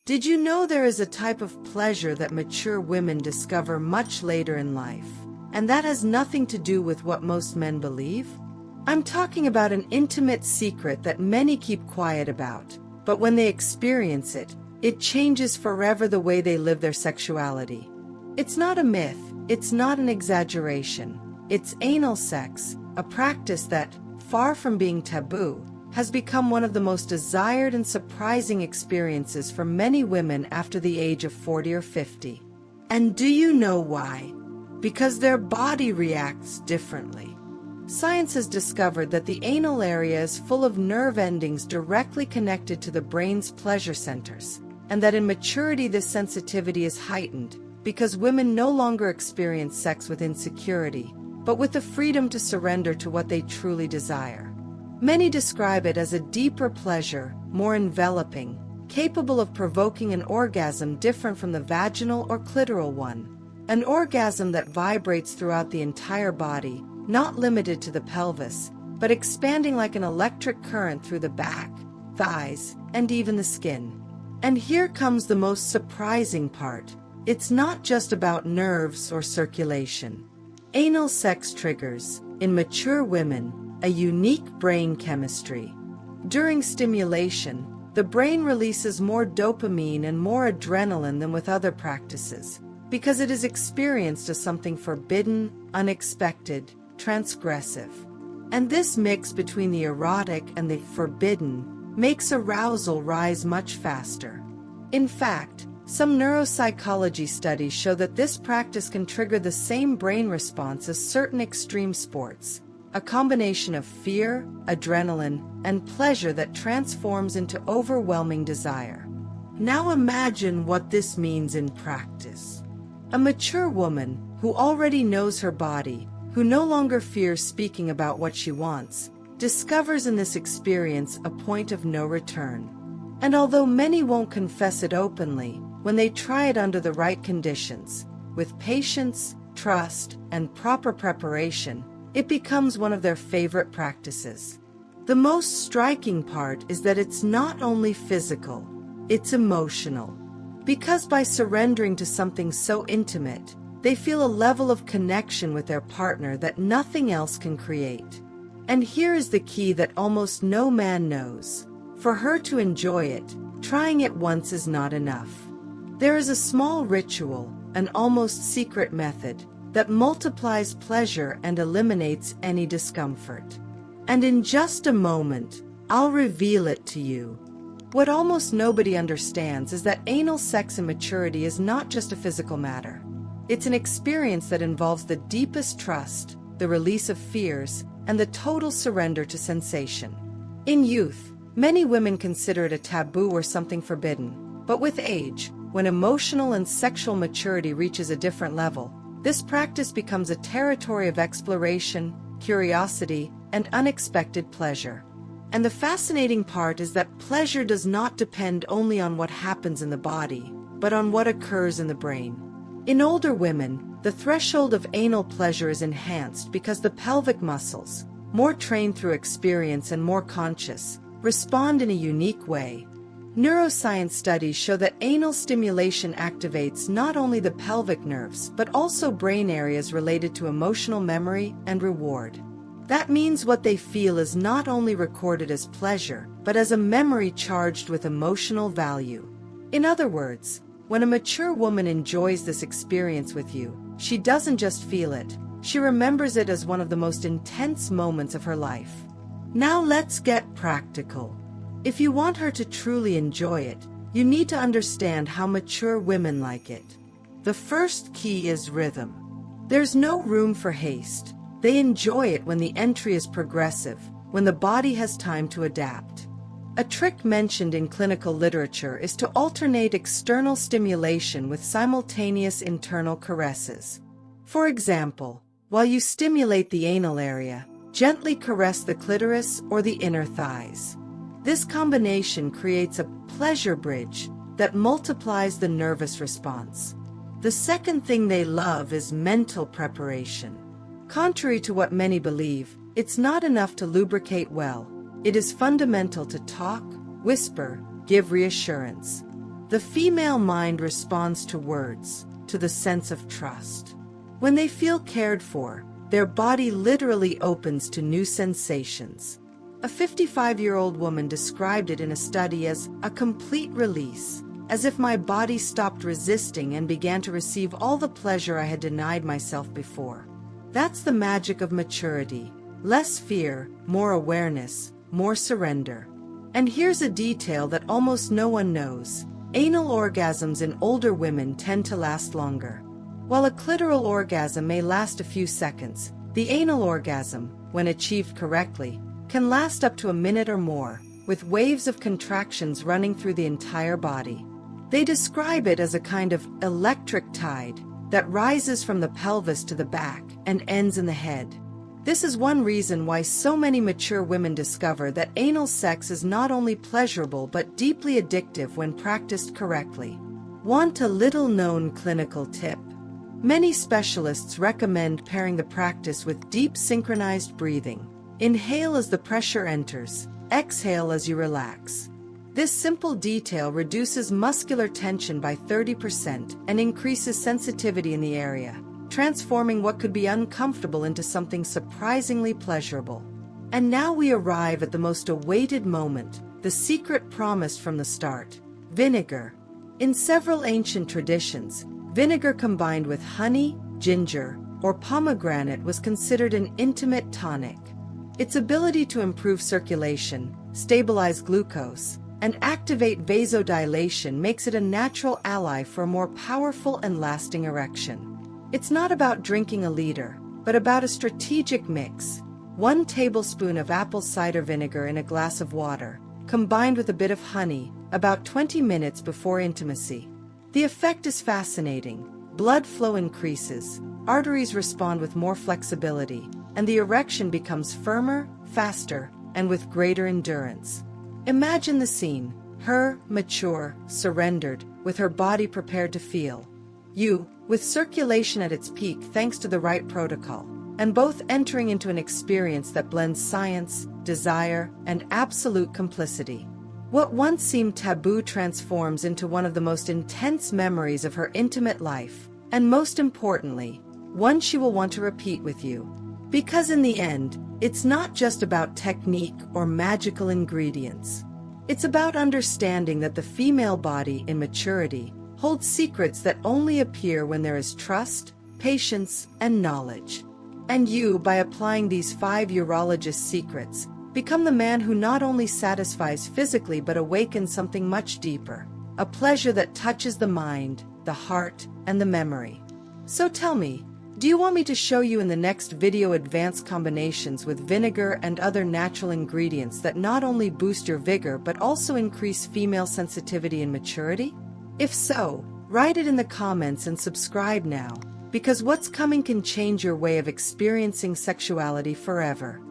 Did you know there is a type of pleasure that mature women discover much later in life? And that has nothing to do with what most men believe? I'm talking about an intimate secret that many keep quiet about, but when they experience it, it changes forever the way they live their sexuality. It's not a myth, it's not an exaggeration. It's anal sex, a practice that, far from being taboo, has become one of the most desired and surprising experiences for many women after the age of 40 or 50. And do you know why? Because their body reacts differently. Science has discovered that the anal area is full of nerve endings directly connected to the brain's pleasure centers, and that in maturity this sensitivity is heightened because women no longer experience sex with insecurity, but with the freedom to surrender to what they truly desire. Many describe it as a deeper pleasure, more enveloping, capable of provoking an orgasm different from the vaginal or clitoral one. An orgasm that vibrates throughout the entire body, not limited to the pelvis, but expanding like an electric current through the back, thighs, and even the skin. And here comes the most surprising part. It's not just about nerves or circulation. Anal sex triggers, in mature women, a unique brain chemistry. During stimulation, the brain releases more dopamine and more adrenaline than with other practices, because it is experienced as something forbidden, unexpected, transgressive. And this mix between the erotic and the forbidden makes arousal rise much faster. In fact, some neuropsychology studies show that this practice can trigger the same brain response as certain extreme sports, a combination of fear, adrenaline, and pleasure that transforms into overwhelming desire. Now imagine what this means in practice. A mature woman who already knows her body, who no longer fears speaking about what she wants, discovers in this experience a point of no return. And although many won't confess it openly, when they try it under the right conditions, with patience, trust, and proper preparation, it becomes one of their favorite practices. The most striking part is that it's not only physical, it's emotional. Because by surrendering to something so intimate, they feel a level of connection with their partner that nothing else can create. And here is the key that almost no man knows. For her to enjoy it, trying it once is not enough. There is a small ritual, an almost secret method, that multiplies pleasure and eliminates any discomfort. And in just a moment, I'll reveal it to you. What almost nobody understands is that anal sex and maturity is not just a physical matter. It's an experience that involves the deepest trust, the release of fears, and the total surrender to sensation. In youth, many women consider it a taboo or something forbidden, but with age, when emotional and sexual maturity reaches a different level, this practice becomes a territory of exploration, curiosity, and unexpected pleasure. And the fascinating part is that pleasure does not depend only on what happens in the body, but on what occurs in the brain. In older women, the threshold of anal pleasure is enhanced because the pelvic muscles, more trained through experience and more conscious, respond in a unique way. Neuroscience studies show that anal stimulation activates not only the pelvic nerves but also brain areas related to emotional memory and reward. That means what they feel is not only recorded as pleasure, but as a memory charged with emotional value. In other words, when a mature woman enjoys this experience with you, she doesn't just feel it, she remembers it as one of the most intense moments of her life. Now let's get practical. If you want her to truly enjoy it, you need to understand how mature women like it. The first key is rhythm. There's no room for haste. They enjoy it when the entry is progressive, when the body has time to adapt. A trick mentioned in clinical literature is to alternate external stimulation with simultaneous internal caresses. For example, while you stimulate the anal area, gently caress the clitoris or the inner thighs. This combination creates a pleasure bridge that multiplies the nervous response. The second thing they love is mental preparation. Contrary to what many believe, it's not enough to lubricate well. It is fundamental to talk, whisper, give reassurance. The female mind responds to words, to the sense of trust. When they feel cared for, their body literally opens to new sensations. A 55-year-old woman described it in a study as a complete release, as if my body stopped resisting and began to receive all the pleasure I had denied myself before. That's the magic of maturity. Less fear, more awareness, more surrender. And here's a detail that almost no one knows. Anal orgasms in older women tend to last longer. While a clitoral orgasm may last a few seconds, the anal orgasm, when achieved correctly, can last up to a minute or more, with waves of contractions running through the entire body. They describe it as a kind of electric tide that rises from the pelvis to the back and ends in the head. This is one reason why so many mature women discover that anal sex is not only pleasurable but deeply addictive when practiced correctly. Want a little-known clinical tip? Many specialists recommend pairing the practice with deep synchronized breathing. Inhale as the pressure enters, exhale as you relax. This simple detail reduces muscular tension by 30% and increases sensitivity in the area, transforming what could be uncomfortable into something surprisingly pleasurable. And now we arrive at the most awaited moment, the secret promised from the start: vinegar. In several ancient traditions, vinegar combined with honey, ginger, or pomegranate was considered an intimate tonic. Its ability to improve circulation, stabilize glucose, and activate vasodilation makes it a natural ally for a more powerful and lasting erection. It's not about drinking a liter, but about a strategic mix. 1 tablespoon of apple cider vinegar in a glass of water, combined with a bit of honey, about 20 minutes before intimacy. The effect is fascinating. Blood flow increases, arteries respond with more flexibility, and the erection becomes firmer, faster, and with greater endurance. Imagine the scene: her, mature, surrendered, with her body prepared to feel. You, with circulation at its peak thanks to the right protocol, and both entering into an experience that blends science, desire, and absolute complicity. What once seemed taboo transforms into one of the most intense memories of her intimate life, and most importantly, one she will want to repeat with you. Because in the end, it's not just about technique or magical ingredients. It's about understanding that the female body in maturity holds secrets that only appear when there is trust, patience, and knowledge. And you, by applying these 5 urologist secrets, become the man who not only satisfies physically but awakens something much deeper, a pleasure that touches the mind, the heart, and the memory. So tell me, do you want me to show you in the next video advanced combinations with vinegar and other natural ingredients that not only boost your vigor but also increase female sensitivity and maturity? If so, write it in the comments and subscribe now, because what's coming can change your way of experiencing sexuality forever.